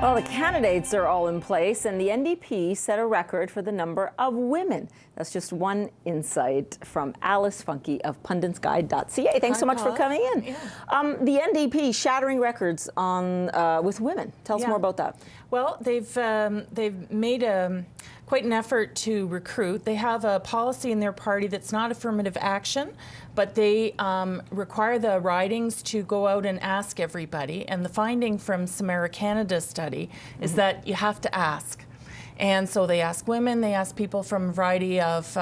Well, the candidates are all in place, and the NDP set a record for the number of women. That's just one insight from Alice Funke of PunditsGuide.ca. Thanks so much for coming in. Yeah. The NDP shattering records on with women. Tell us more about that. Well, they've made quite an effort to recruit. They have a policy in their party that's not affirmative action, but they require the ridings to go out and ask everybody. And the finding from Samara Canada's study is that you have to ask. And so they ask women, they ask people from a variety of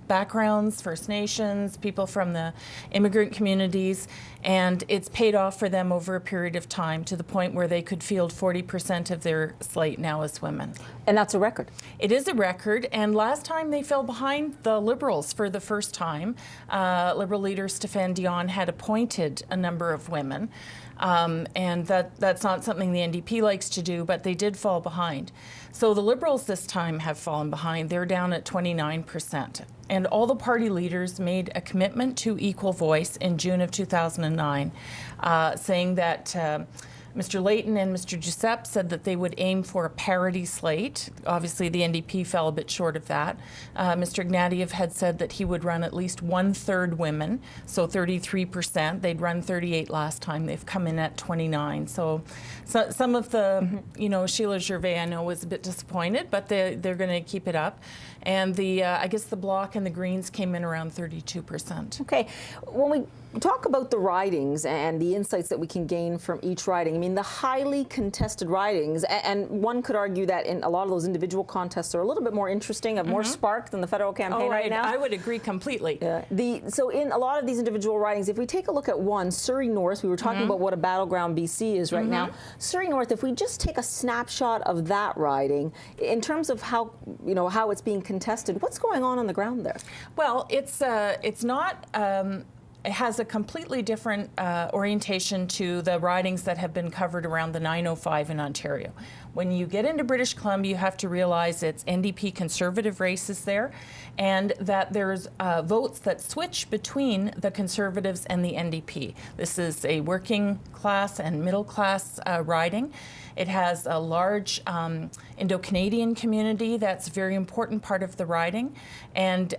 backgrounds, First Nations, people from the immigrant communities, and it's paid off for them over a period of time to the point where they could field 40% of their slate now as women. And that's a record. It is a record, and last time they fell behind the Liberals for the first time. Liberal leader Stéphane Dion had appointed a number of women, and that's not something the NDP likes to do, but they did fall behind. So the Liberals this time have fallen behind. They're down at 29%. And all the party leaders made a commitment to equal voice in June of 2009, saying that Mr. Layton and Mr. Giuseppe said that they would aim for a parity slate. Obviously, the NDP fell a bit short of that. Mr. Ignatieff had said that he would run at least 1/3 women, so 33%. They'd run 38 last time. They've come in at 29. So some of the, you know, Sheila Gervais, I know, was a bit disappointed, but they're going to keep it up. And I guess the Bloc and the Greens came in around 32%. Okay, when we talk about the ridings and the insights that we can gain from each riding, I mean, the highly contested ridings, and one could argue that in a lot of those individual contests are a little bit more interesting, have more spark than the federal campaign right now. I would agree completely. Yeah. So in a lot of these individual ridings, if we take a look at one, Surrey North, we were talking about what a battleground BC is right now. Surrey North, if we just take a snapshot of that riding, in terms of how, you know, how it's being contested, what's going on the ground there? Well, it's not. It has a completely different orientation to the ridings that have been covered around the 905 in Ontario. When you get into British Columbia, you have to realize it's NDP Conservative races there, and that there's votes that switch between the Conservatives and the NDP. This is a working class and middle class riding. It has a large Indo-Canadian community that's a very important part of the riding. And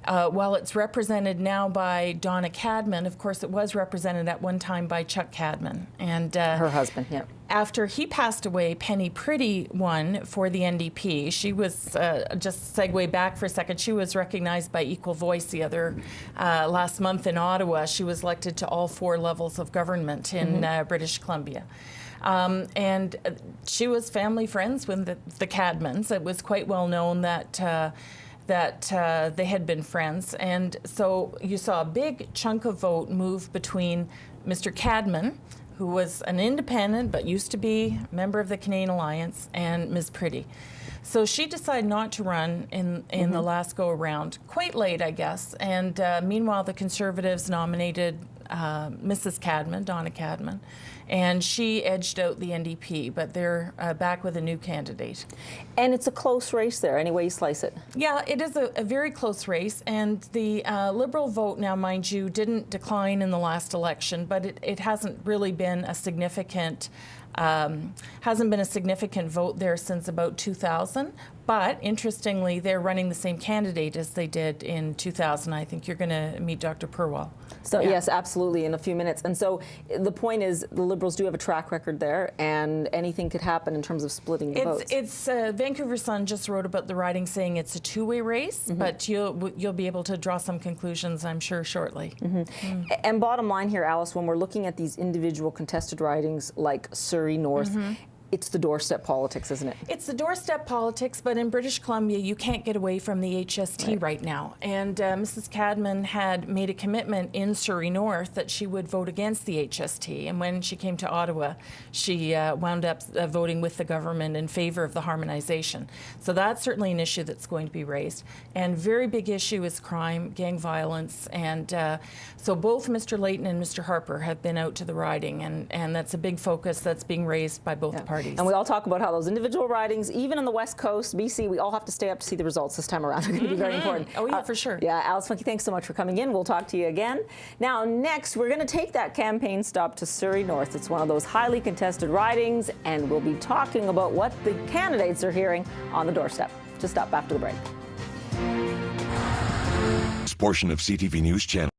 while it's represented now by Donna Cadman, of course it was represented at one time by Chuck Cadman. And her husband, yeah. After he passed away, Penny Pretty won for the NDP. She was, just segue back for a second, she was recognized by Equal Voice the other last month in Ottawa. She was elected to all 4 levels of government in British Columbia. And she was family friends with the Cadmans. It was quite well known that they had been friends, and so you saw a big chunk of vote move between Mr. Cadman, who was an independent but used to be a member of the Canadian Alliance, and Ms. Pretty. So she decided not to run in the last go-around, quite late, I guess, and meanwhile the Conservatives nominated Mrs. Cadman, Donna Cadman, and she edged out the NDP, but they're back with a new candidate. And it's a close race there, any way you slice it. Yeah, it is a very close race, and the Liberal vote now, mind you, didn't decline in the last election, but it hasn't really been a significant vote there since about 2000. But interestingly, they're running the same candidate as they did in 2000. I think you're going to meet Dr. Purwell. So yes, absolutely, in a few minutes. And so the point is, the Liberals do have a track record there, and anything could happen in terms of splitting the votes. Vancouver Sun just wrote about the riding, saying it's a two-way race, but you'll be able to draw some conclusions, I'm sure, shortly. And bottom line here, Alice, when we're looking at these individual contested ridings like Surrey North, it's the doorstep politics, isn't it? It's the doorstep politics, but in British Columbia, you can't get away from the HST right now. And Mrs. Cadman had made a commitment in Surrey North that she would vote against the HST. And when she came to Ottawa, she wound up voting with the government in favor of the harmonization. So that's certainly an issue that's going to be raised. And very big issue is crime, gang violence. And so both Mr. Layton and Mr. Harper have been out to the riding, and that's a big focus that's being raised by both parties. parties. And we all talk about how those individual ridings, even on the West Coast, BC, we all have to stay up to see the results this time around. They're going to be very important. Oh, yeah, for sure. Yeah, Alice Funke, thanks so much for coming in. We'll talk to you again. Now, next, we're going to take that campaign stop to Surrey North. It's one of those highly contested ridings, and we'll be talking about what the candidates are hearing on the doorstep. Just up after the break. This portion of CTV News Channel